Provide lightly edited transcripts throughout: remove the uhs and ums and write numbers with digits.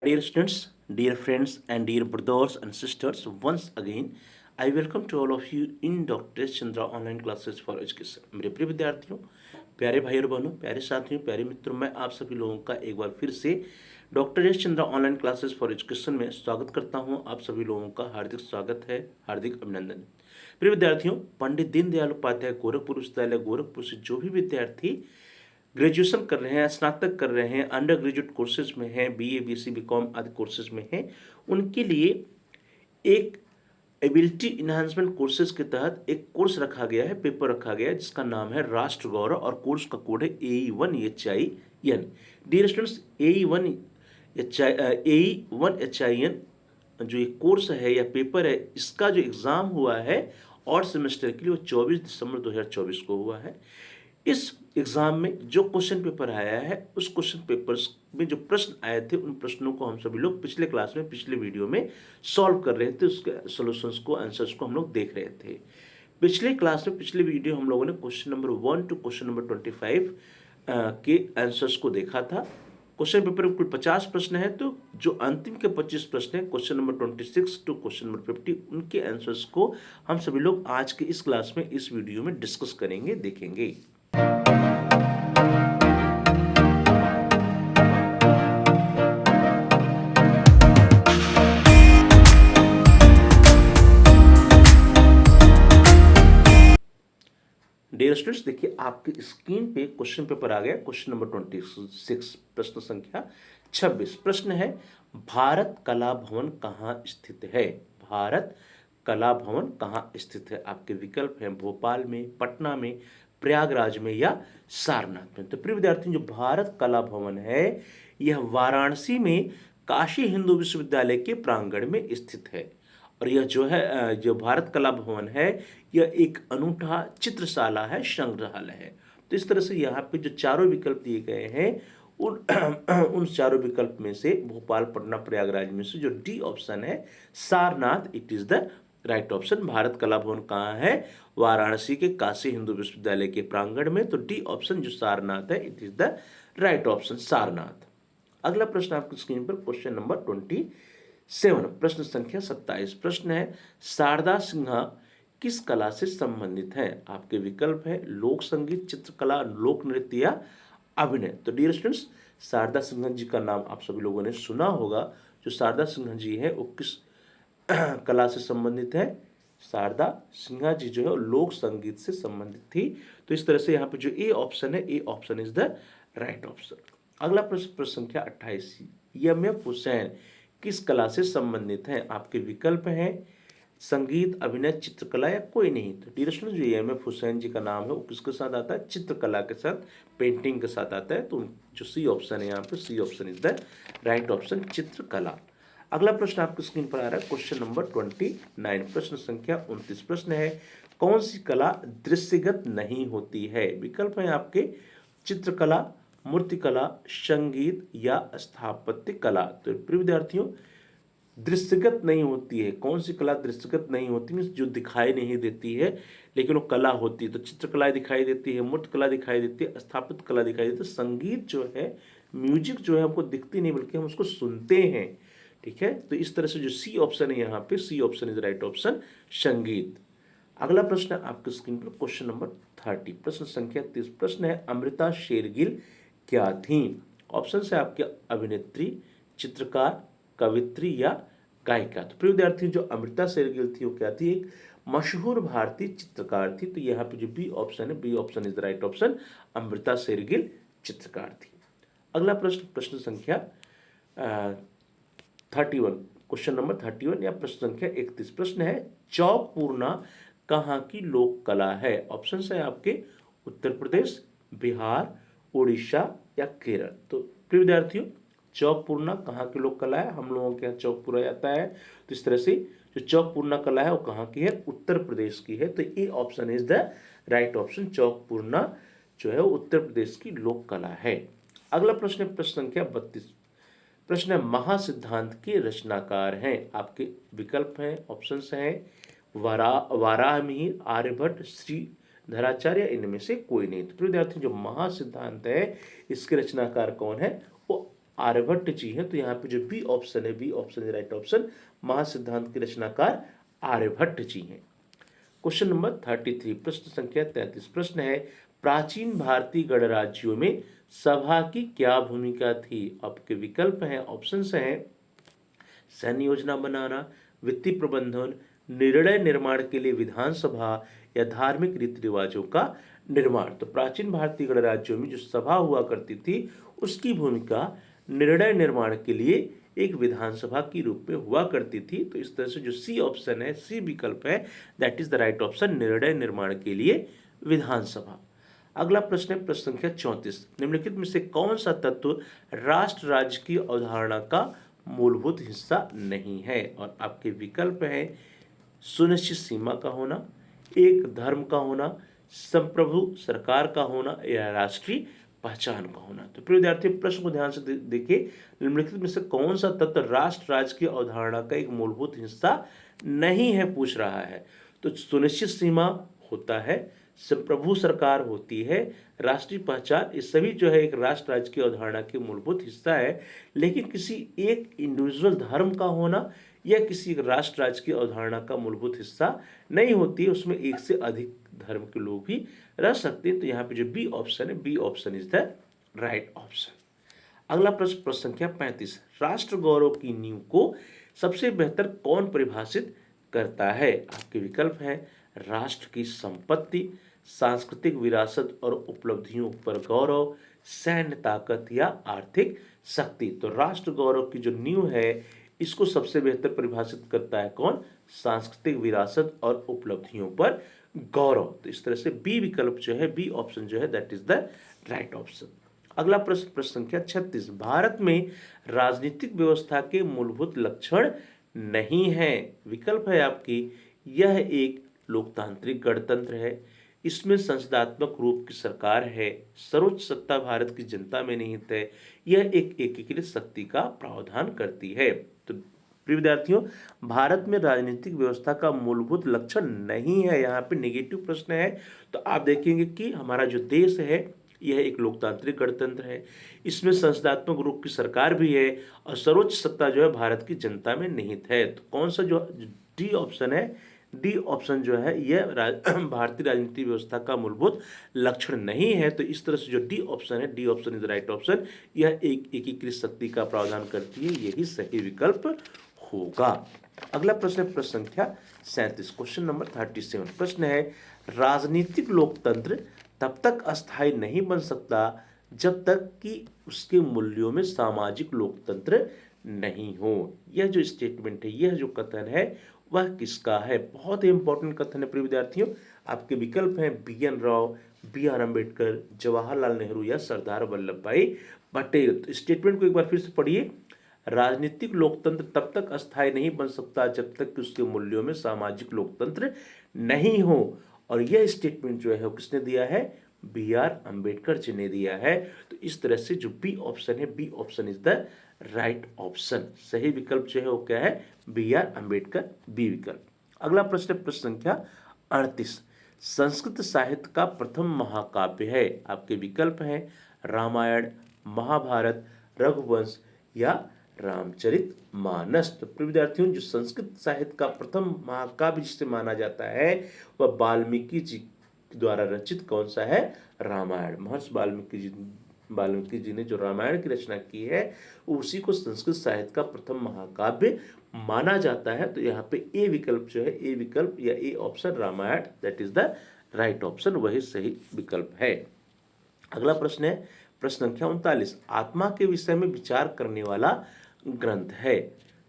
Dear students, dear friends, and dear brothers and sisters, once again, I welcome to all of you in Dr. Chandra online classes for education. मेरे प्रिय विद्यार्थियों, प्यारे भाई और बहनों, प्यारे साथियों, प्यारे मित्रों, मैं आप सभी लोगों का एक बार फिर से doctor S Chandra online classes for education में स्वागत करता हूं। आप सभी लोगों का हार्दिक स्वागत है, हार्दिक अभिनंदन। प्रिय विद्यार्थियों, पंडित दीनदयाल उपाध्याय गोरखपुर विश्वविद्यालय गोरखपुर से जो भी विद्यार्थी ग्रेजुएशन कर रहे हैं, स्नातक कर रहे हैं, अंडर ग्रेजुएट कोर्सेज में हैं, बीए, बीएससी, बीकॉम आदि कोर्सेज में हैं, उनके लिए एक एबिलिटी इन्हांसमेंट कोर्सेज के तहत एक कोर्स रखा गया है, पेपर रखा गया है, जिसका नाम है राष्ट्र गौरव और कोर्स का कोड है AE1HIN। डियर स्टूडेंट्स, AE1HIN जो ये कोर्स है या पेपर है, इसका जो एग्ज़ाम हुआ है और सेमेस्टर के लिए वो 24 दिसंबर 2024 को हुआ है। इस एग्ज़ाम में जो क्वेश्चन पेपर आया है, उस क्वेश्चन पेपर्स में जो प्रश्न आए थे, उन प्रश्नों को हम सभी लोग पिछले क्लास में, पिछले वीडियो में सॉल्व कर रहे थे। उसके सॉल्यूशंस को, आंसर्स को हम लोग देख रहे थे। पिछले क्लास में, पिछले वीडियो हम लोगों ने question number 1 to question number 25 के आंसर्स को देखा था। क्वेश्चन पेपर में कुल 50 प्रश्न है, तो जो अंतिम के 25 प्रश्न हैं, question number 26 to question number 50, उनके आंसर्स को हम सभी लोग आज के इस क्लास में, इस वीडियो में डिस्कस करेंगे, देखेंगे। डियर स्टूडेंट्स, देखिए आपकी स्क्रीन पे क्वेश्चन पेपर आ गया। क्वेश्चन नंबर 26, प्रश्न संख्या 26। प्रश्न है, भारत कला भवन कहाँ स्थित है? भारत कला भवन कहाँ स्थित है? आपके विकल्प हैं भोपाल में, पटना में, प्रयागराज में या सारनाथ में। तो प्रिय विद्यार्थी, जो भारत कला भवन है, यह वाराणसी में काशी हिंदू विश्वविद्यालय के प्रांगण में स्थित है। और यह जो है, जो भारत कला भवन है, यह एक अनूठा चित्रशाला है, संग्रहालय है। तो इस तरह से यहाँ पे जो चारों विकल्प दिए गए हैं, उन उन चारों विकल्प में से भोपाल, पटना, प्रयागराज में से जो डी ऑप्शन है Sarnath, it is the right option. Bharat कला भवन कहाँ है? वाराणसी के काशी हिंदू विश्वविद्यालय के प्रांगण में। तो डी ऑप्शन जो सारनाथ है, it is the right option, Sarnath. अगला प्रश्न आपकी स्क्रीन पर क्वेश्चन नंबर 27, प्रश्न संख्या 27। प्रश्न है, शारदा सिन्हा किस कला से संबंधित हैं? आपके विकल्प है लोक संगीत, चित्रकला, लोक नृत्य या अभिनय। तो डियर स्टूडेंट्स, शारदा सिन्हा जी का नाम आप सभी लोगों ने सुना होगा। जो शारदा सिन्हा जी है, वो किस कला से संबंधित है? शारदा सिन्हा जी जो है वो लोक संगीत से संबंधित थी। तो इस तरह से यहाँ पे जो ए ऑप्शन है, ए option is the right option. अगला प्रश्न, प्रश्न संख्या 28, एम.एफ. हुसैन किस कला से संबंधित हैं? आपके विकल्प हैं संगीत, अभिनय, चित्रकला या कोई नहीं। तो डियर स्टूडेंट्स, जो एम.एफ. हुसैन जी का नाम है वो किसके साथ आता है? चित्रकला के साथ, पेंटिंग के साथ आता है। तो जो सी ऑप्शन है यहाँ पे, C option is the right option, चित्रकला। अगला प्रश्न आपकी स्क्रीन पर आ रहा है क्वेश्चन नंबर 29, प्रश्न संख्या 29। प्रश्न है, कौन सी कला दृश्यगत नहीं होती है? विकल्प है आपके चित्रकला, मूर्तिकला, संगीत या स्थापत्य कला। तो प्रिय विद्यार्थियों, दृश्यगत नहीं होती है। कौन सी कला दृश्यगत नहीं होती? मीन्स जो दिखाई नहीं देती है लेकिन वो कला होती है। तो चित्रकला दिखाई देती है, मूर्तिकला दिखाई देती है, स्थापत्य कला दिखाई देती है। संगीत जो है, म्यूजिक जो है, हमको दिखती नहीं बल्कि हम उसको सुनते हैं। ठीक है, तो इस तरह से जो सी ऑप्शन है यहाँ पे, C option is right option, संगीत। अगला प्रश्न आपके स्क्रीन पर क्वेश्चन नंबर 30, प्रश्न संख्या 30। प्रश्न है, अमृता शेरगिल क्या थी? ऑप्शन है आपके अभिनेत्री, चित्रकार, कवित्री या गायिका। तो प्रिय विद्यार्थी, जो अमृता शेरगिल थी वो क्या थी? एक मशहूर भारतीय चित्रकार थी। तो यहाँ पे जो बी ऑप्शन है, B option is the right option, Amrita Shergil चित्रकार थी। अगला प्रश्न, प्रश्न संख्या 31, क्वेश्चन नंबर 31 या प्रश्न संख्या 31। प्रश्न है, चौक पूर्णा कहाँ की लोक कला है? ऑप्शन है आपके उत्तर प्रदेश, बिहार, उड़ीसा या केरल। तो प्रिय विद्यार्थियों, चौक पूर्णा कहाँ की लोक कला है? हम लोगों के यहाँ चौक पूरा जाता है। तो इस तरह से जो चौक पूर्णा कला है वो कहाँ की है? उत्तर प्रदेश की है। तो A option is the right option, चौक पूर्णा जो है वो उत्तर प्रदेश की लोक कला है। अगला प्रश्न है प्रश्न संख्या 32। प्रश्न है, महासिद्धांत के रचनाकार हैं? आपके विकल्प हैं, ऑप्शंस हैं वाराहमिहिर, आर्यभट्ट, श्रीधराचार्य, इनमें से कोई नहीं। तो विद्यार्थी, जो महासिद्धांत है इसके रचनाकार कौन है? वो आर्यभट्ट जी हैं। तो यहाँ पे जो बी ऑप्शन है, B option is right option, महासिद्धांत के रचनाकार आर्यभट्ट जी हैं। क्वेश्चन नंबर 33, प्रश्न संख्या 33, प्रश्न है प्राचीन भारतीय गणराज्यों में सभा की क्या भूमिका थी? आपके विकल्प हैं, ऑप्शंस हैं सैन्य योजना बनाना, वित्तीय प्रबंधन, निर्णय निर्माण के लिए विधानसभा या धार्मिक रीति रिवाजों का निर्माण। तो प्राचीन भारतीय गणराज्यों में जो सभा हुआ करती थी उसकी भूमिका निर्णय निर्माण के लिए एक विधानसभा के रूप में हुआ करती थी। तो इस तरह से जो सी ऑप्शन है, सी विकल्प है, that is the right option, निर्णय निर्माण के लिए विधानसभा। अगला प्रश्न है प्रश्न संख्या 34, निम्नलिखित में से कौन सा तत्व राष्ट्र राज्य की अवधारणा का मूलभूत हिस्सा नहीं है? और आपके विकल्प है सुनिश्चित सीमा का होना, एक धर्म का होना, संप्रभु सरकार का होना या राष्ट्रीय पहचान का होना। तो प्रिय विद्यार्थी, प्रश्न को ध्यान से देखिए, निम्नलिखित में से कौन सा तत्व राष्ट्र राज्य की अवधारणा का एक मूलभूत हिस्सा नहीं है, पूछ रहा है। तो सुनिश्चित सीमा होता है, संप्रभु सरकार होती है, राष्ट्रीय पहचान, ये सभी जो है एक राष्ट्र राज्य की अवधारणा के मूलभूत हिस्सा है। लेकिन किसी एक इंडिविजुअल धर्म का होना या किसी राष्ट्र राज्य की अवधारणा का मूलभूत हिस्सा नहीं होती है, उसमें एक से अधिक धर्म के लोग भी रह सकते हैं। तो यहाँ पे जो बी ऑप्शन है, B option is the right option. अगला प्रश्न, प्रश्न संख्या 35, राष्ट्र गौरव की नींव को सबसे बेहतर कौन परिभाषित करता है? आपके विकल्प हैं राष्ट्र की संपत्ति, सांस्कृतिक विरासत और उपलब्धियों पर गौरव, सैन्य ताकत या आर्थिक शक्ति। तो राष्ट्र गौरव की जो नींव है इसको सबसे बेहतर परिभाषित करता है कौन? सांस्कृतिक विरासत और उपलब्धियों पर गौरव। तो इस तरह से बी विकल्प जो है, बी ऑप्शन जो है, that is the right option. अगला प्रश्न, प्रश्न संख्या 36, भारत में राजनीतिक व्यवस्था के मूलभूत लक्षण नहीं है। विकल्प है आपकी, यह एक लोकतांत्रिक गणतंत्र है, इसमें संसदात्मक रूप की सरकार है, सर्वोच्च सत्ता भारत की जनता में निहित है, यह एक एकीकृत शक्ति का प्रावधान करती है। तो प्रिय विद्यार्थियों, भारत में राजनीतिक व्यवस्था का मूलभूत लक्षण नहीं है, यहाँ पे नेगेटिव प्रश्न है। तो आप देखेंगे कि हमारा जो देश है यह एक लोकतांत्रिक गणतंत्र है, इसमें संसदात्मक रूप की सरकार भी है और सर्वोच्च सत्ता जो है भारत की जनता में निहित है। तो कौन सा जो डी ऑप्शन है, डी ऑप्शन जो है यह भारतीय राजनीतिक व्यवस्था का मूलभूत लक्षण नहीं है। तो इस तरह से जो डी ऑप्शन है, D option is the right option, यह एक एकीकृत शक्ति का प्रावधान करती है, यही सही विकल्प होगा। अगला प्रश्न है प्रश्न संख्या 37, क्वेश्चन नंबर 37, प्रश्न है राजनीतिक लोकतंत्र तब तक अस्थायी नहीं बन सकता जब तक कि उसके मूल्यों में सामाजिक लोकतंत्र नहीं हो। यह जो स्टेटमेंट है, यह जो कथन है, वह किसका है? बहुत ही इंपॉर्टेंट कथन है प्रिय विद्यार्थियों। आपके विकल्प हैं बी.एन. राव, बी.आर. अम्बेडकर, जवाहरलाल नेहरू या सरदार वल्लभ भाई पटेल। तो स्टेटमेंट को एक बार फिर से पढ़िए, राजनीतिक लोकतंत्र तब तक अस्थायी नहीं बन सकता जब तक कि उसके मूल्यों में सामाजिक लोकतंत्र नहीं हो। और यह स्टेटमेंट जो है वो किसने दिया है? बी.आर. अम्बेडकर जी ने दिया है। तो इस तरह से जो बी ऑप्शन है, B option is the right option, सही विकल्प जो है वो क्या है? बी.आर. अम्बेडकर, बी विकल्प। अगला प्रश्न है प्रश्न संख्या 38, संस्कृत साहित्य का प्रथम महाकाव्य है। आपके विकल्प हैं रामायण, महाभारत, रघुवंश या रामचरितमानस। तो प्रिय विद्यार्थियों, जो संस्कृत साहित्य का प्रथम महाकाव्य जिसे माना जाता है वह वाल्मीकि जी द्वारा रचित कौन सा है? रामायण। महर्षि वाल्मीकि जी ने जो रामायण की रचना की है उसी को संस्कृत साहित्य का प्रथम महाकाव्य माना जाता है। तो यहाँ पे ए विकल्प जो है, ए विकल्प या A option Ramayan, that is the right option, वही सही विकल्प है। अगला प्रश्न है प्रश्न संख्या 39, आत्मा के विषय में विचार करने वाला ग्रंथ है।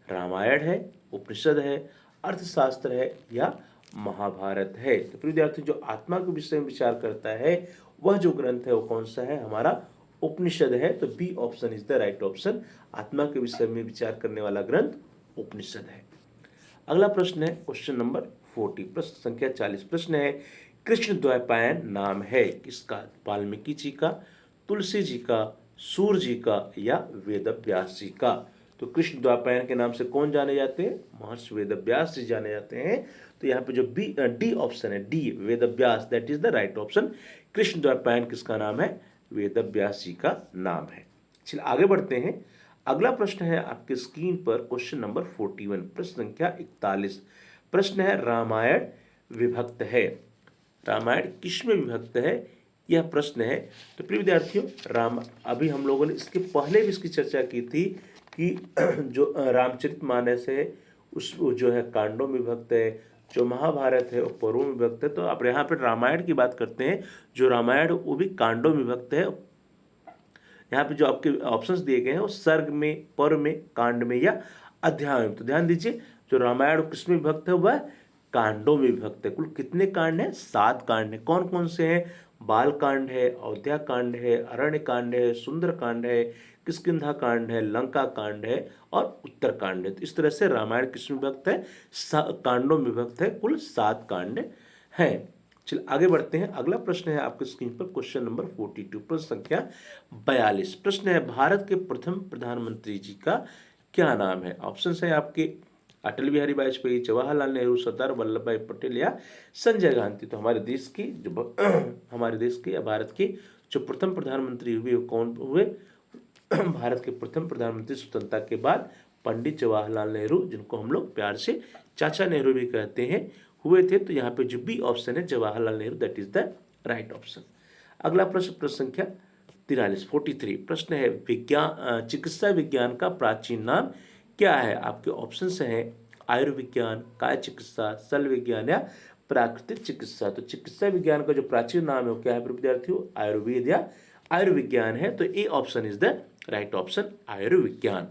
रामायण है, उपनिषद है, अर्थशास्त्र है या महाभारत है। तो प्रिय विद्यार्थियों, जो आत्मा के विषय में विचार करता है वह जो ग्रंथ है वो कौन सा है? हमारा उपनिषद है। तो B option is the right option, आत्मा के विषय में विचार करने वाला ग्रंथ उपनिषद है। अगला प्रश्न है क्वेश्चन नंबर 40, प्रश्न संख्या 40, प्रश्न है कृष्ण द्वैपायन नाम है किसका? वाल्मीकि जी का, तुलसी जी का, सूर्य जी का या वेदव्यास जी का? तो कृष्ण द्वैपायन के नाम से कौन जाने जाते हैं? महर्षि वेदव्यास जी जाने जाते हैं। तो यहाँ पे जो डी ऑप्शन है, D Vedvyas, that is the right option. Krishna Dwaipayan किसका नाम है? वेदव्यास जी का नाम है। चलिए आगे बढ़ते हैं। अगला प्रश्न है आपके स्क्रीन पर क्वेश्चन नंबर 41, प्रश्न संख्या 41। प्रश्न है रामायण विभक्त है, रामायण किसमें विभक्त है, यह प्रश्न है। तो प्रिय विद्यार्थियों, राम अभी हम लोगों ने इसके पहले भी इसकी चर्चा की थी कि जो रामचरितमानस है उस वो जो है कांडों में विभक्त है, जो महाभारत है वो पर्वों में विभक्त है। तो आप यहाँ पर रामायण की बात करते हैं, जो रामायण वो भी कांडों में विभक्त है। यहाँ पे जो आपके ऑप्शंस दिए गए हैं वो सर्ग में, पर्व में, कांड में या अध्याय में। तो ध्यान दीजिए, जो रामायण किसमें विभक्त है वह कांडों में विभक्त है। कुल कितने कांड हैं? 7 कांड हैं। कौन कौन से हैं? बाल कांड है, अयोध्या कांड है, अरण्य कांड है, सुंदर कांड है, किष्किंधा कांड है, लंका कांड है और उत्तर कांड है। तो इस तरह से रामायण किसमें विभक्त है? कांडों में विभक्त है। कुल 7 कांड हैं। चलिए आगे बढ़ते हैं। अगला प्रश्न है आपके स्क्रीन पर क्वेश्चन नंबर 42, प्रश्न संख्या 42। प्रश्न है भारत के प्रथम प्रधानमंत्री जी का क्या नाम है? ऑप्शन है आपके अटल बिहारी वाजपेयी, जवाहरलाल नेहरू, सरदार वल्लभ भाई पटेल या संजय गांधी। तो हमारे देश की जो हमारे देश के या भारत के जो प्रथम प्रधानमंत्री हुए वो कौन हुए? भारत के प्रथम प्रधानमंत्री स्वतंत्रता के बाद पंडित जवाहरलाल नेहरू, जिनको हम लोग प्यार से चाचा नेहरू भी कहते हैं, हुए थे। तो यहाँ पे जो बी ऑप्शन है Jawaharlal Nehru, that is the right option. अगला प्रश्न, प्रश्न संख्या 43, 43। प्रश्न है विज्ञान चिकित्सा विज्ञान का प्राचीन नाम क्या है? आपके ऑप्शन हैं आयुर्विज्ञान, काय चिकित्सा, शल्य विज्ञान या प्राकृतिक चिकित्सा। तो चिकित्सा विज्ञान का जो प्राचीन नाम है वो क्या है विद्यार्थियों? आयुर्वेद या आयुर्विज्ञान है। तो A option is the right option, आयुर्विज्ञान।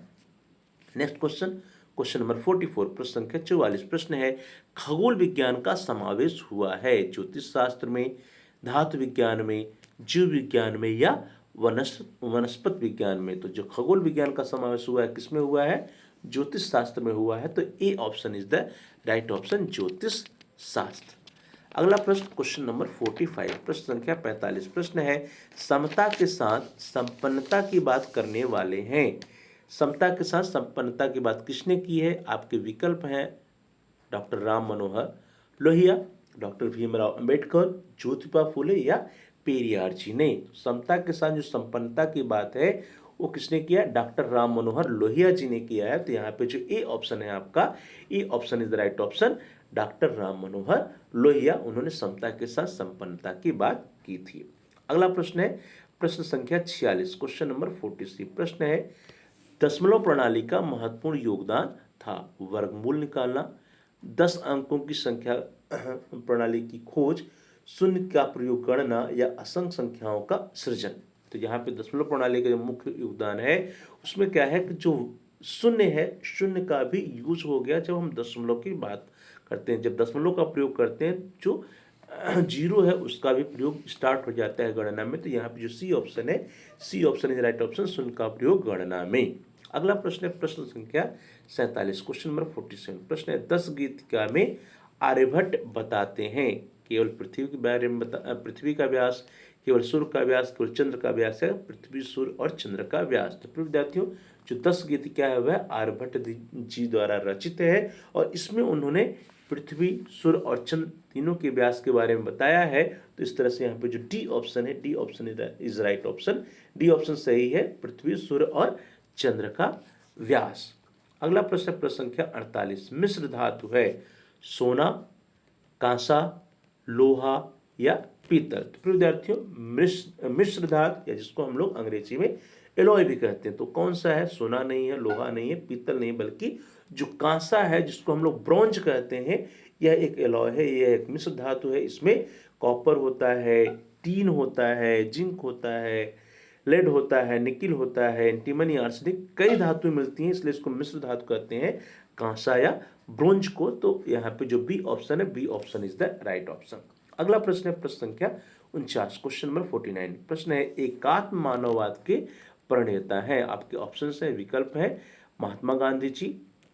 नेक्स्ट क्वेश्चन, क्वेश्चन नंबर 44, प्रश्न संख्या 44। प्रश्न है खगोल विज्ञान का समावेश हुआ है ज्योतिष शास्त्र में, धातु विज्ञान में, जीव विज्ञान में या वनस्पति विज्ञान में। तो जो खगोल विज्ञान का समावेश हुआ है किसमें हुआ है? ज्योतिष शास्त्र में हुआ है। तो A option is the right option, ज्योतिष शास्त्र। अगला प्रश्न, क्वेश्चन नंबर 45, प्रश्न संख्या 45। प्रश्न है समता के साथ संपन्नता की बात करने वाले हैं। समता के साथ संपन्नता की बात किसने की है? आपके विकल्प हैं डॉक्टर राम मनोहर लोहिया, डॉक्टर भीमराव अंबेडकर, ज्योतिबा फूले या पेरियार जी ने। समता के साथ जो संपन्नता की बात है वो किसने किया? डॉक्टर राम मनोहर लोहिया जी ने किया है। तो यहाँ पे जो ए ऑप्शन है आपका, A option is the right option, doctor Ram Manohar Lohia, उन्होंने समता के साथ संपन्नता की बात की थी। अगला प्रश्न है प्रश्न संख्या 46, क्वेश्चन नंबर 43। प्रश्न है दशमलव प्रणाली का महत्वपूर्ण योगदान था वर्गमूल निकालना, 10 अंकों की संख्या प्रणाली की खोज, शून्य का प्रयोग गणना या असंख्य संख्याओं का सृजन। तो यहाँ पे दशमलव प्रणाली का जो मुख्य योगदान है उसमें क्या है कि जो शून्य है, शून्य का भी यूज हो गया जब हम दशमलव की बात करते हैं। जब दशमलव का प्रयोग करते हैं जो जीरो है उसका भी प्रयोग स्टार्ट हो जाता है गणना में। तो यहाँ पे जो सी ऑप्शन है, C option is right option, शून्य का प्रयोग गणना में। अगला प्रश्न है प्रश्न संख्या 47, क्वेश्चन नंबर 47। प्रश्न है 10 गीतिका में आर्यभट्ट बताते हैं केवल पृथ्वी के बारे में पृथ्वी का व्यास, केवल सूर्य का व्यास, केवल चंद्र का व्यास है पृथ्वी, सूर्य और चंद्र का व्यास। तो विद्यार्थियों जो 10 गीतिका है वह आर्यभट्ट जी द्वारा रचित है और इसमें उन्होंने पृथ्वी, सूर्य और चंद्र तीनों के व्यास के बारे में बताया है। तो इस तरह से यहाँ पे जो डी ऑप्शन है, D option is right option, D option सही है, पृथ्वी, सूर्य और चंद्र का व्यास। अगला प्रश्न प्रश्न संख्या 48, मिश्र धातु है सोना, कांसा, लोहा या पीतल। तो विद्यार्थियों मिश्र धातु या जिसको हम लोग अंग्रेजी में एलॉय भी कहते हैं, तो कौन सा है? सोना नहीं है, लोहा नहीं है, पीतल नहीं, बल्कि जो कांसा है जिसको हम लोग ब्रॉन्ज कहते हैं, यह एक एलॉय है, यह एक मिश्र धातु है। इसमें कॉपर होता है, टीन होता है, जिंक होता है, लेड होता है, निकिल होता है, एंटीमनी, आर्सेनिक, कई धातुएं मिलती हैं, इसलिए इसको मिश्र धातु कहते हैं, कांसा या ब्रोंज को। तो यहाँ पे जो बी ऑप्शन है, B option is the right option. अगला प्रश्न है प्रश्न संख्या 49, क्वेश्चन नंबर 49। प्रश्न है एकात्म मानववाद के प्रणेता हैं। आपके ऑप्शन है, विकल्प है महात्मा गांधी जी,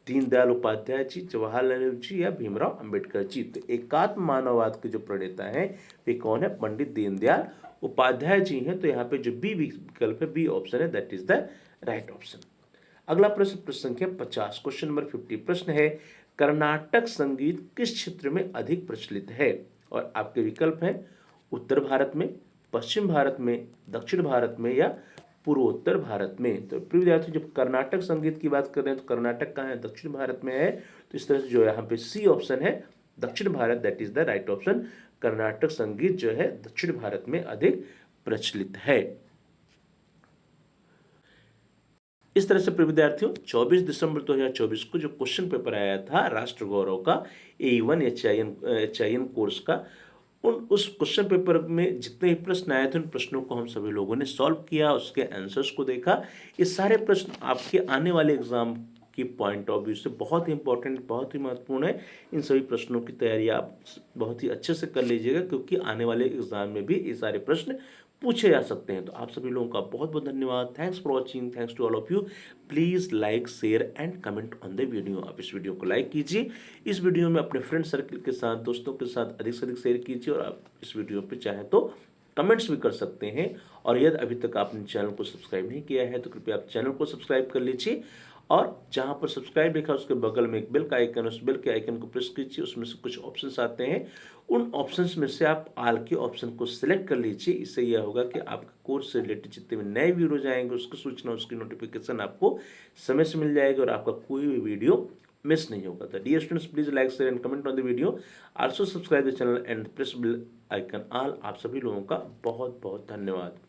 दीनदयाल उपाध्याय जी, जवाहरलाल नेहरू जी या भीमराव अंबेडकर जी। तो एकात्म मानववाद के जो प्रणेता हैं वे कौन है? पंडित दीनदयाल उपाध्याय जी हैं। तो यहाँ पे जो बी विकल्प है, बी ऑप्शन है, that is the right option. अगला प्रश्न प्रश्न संख्या 50, क्वेश्चन नंबर 50। प्रश्न है कर्नाटक संगीत किस क्षेत्र में अधिक प्रचलित है? और आपके विकल्प हैं उत्तर भारत में, पश्चिम भारत में, दक्षिण भारत में या पूर्वोत्तर भारत में। तो प्रिय विद्यार्थियों, जब कर्नाटक संगीत की बात कर रहे हैं तो कर्नाटक कहाँ है? दक्षिण भारत में है। तो इस तरह से जो यहाँ पे सी ऑप्शन है दक्षिण Bharat, that is the right option. Karnataka संगीत जो है दक्षिण भारत में अधिक प्रचलित है। इस तरह से प्रिय विद्यार्थियों 24 दिसंबर 2024 को जो क्वेश्चन पेपर आया था राष्ट्र गौरव का A1 HIN कोर्स का, उस क्वेश्चन पेपर में जितने भी प्रश्न आए थे उन प्रश्नों को हम सभी लोगों ने सॉल्व किया, उसके आंसर्स को देखा। ये सारे प्रश्न आपके आने वाले एग्जाम की पॉइंट ऑफ व्यू से बहुत ही इंपॉर्टेंट, बहुत ही महत्वपूर्ण है। इन सभी प्रश्नों की तैयारी आप बहुत ही अच्छे से कर लीजिएगा, क्योंकि आने वाले एग्जाम में भी ये सारे प्रश्न पूछे जा सकते हैं। तो आप सभी लोगों का बहुत बहुत धन्यवाद। Thanks for watching, thanks to all of you. Please like, share and comment on the video. आप इस वीडियो को लाइक कीजिए, इस वीडियो में अपने फ्रेंड सर्कल के साथ, दोस्तों के साथ अधिक से अधिक शेयर कीजिए, और आप इस वीडियो पे चाहें तो कमेंट्स भी कर सकते हैं। और यदि अभी तक आपने चैनल को सब्सक्राइब नहीं किया है तो कृपया आप चैनल को सब्सक्राइब कर लीजिए, और जहां पर सब्सक्राइब लिखा है उसके बगल में एक बेल का आइकन, उस बेल के आइकन को प्रेस कीजिए। उसमें से कुछ ऑप्शंस आते हैं, उन ऑप्शंस में से आप ऑल के ऑप्शन को सिलेक्ट कर लीजिए। इससे यह होगा कि आपके कोर्स से रिलेटेड जितने भी नए वीडियो आएंगे उसकी सूचना, उसकी नोटिफिकेशन आपको समय से मिल जाएगी, और आपका कोई भी वीडियो मिस नहीं होगा। तो dear students, please like, share and comment on the video, also subscribe the channel and press bell icon all. आप सभी लोगों का बहुत बहुत धन्यवाद।